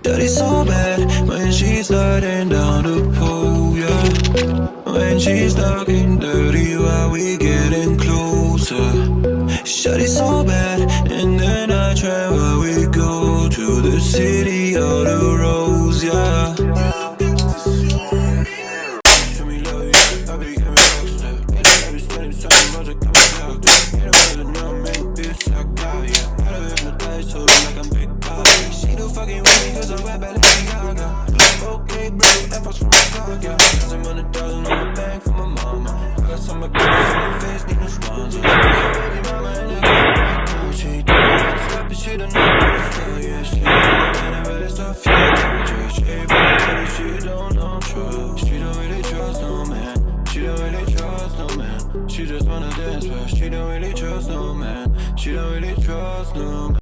Shawty so bad when she's sliding down the pole, yeah. When she's talking dirty while we getting closer. Shawty so bad, and then I try while we go to the city of the rose, yeah. Show me love, yeah, I be coming closer. I be spending something about to come out. You don't really know me, bitch, I got ya. I don't hypnotize, told me like I'm big dog. She do fucking with me cause I'm wet belly Gaga. Okay, bro, that fucks from my dog, yeah. Cause I'm on $1,000 on my bank for my mama. I got some of my girls in my face, need no sponsors. Baby mama and I got she don't know stop, but she don't know this stuff, yeah. She don't know this stuff, yeah. She don't know trust. She don't really trust no man. She don't really trust no man. She just wanna dance, but she don't really trust no man. She don't really trust no man.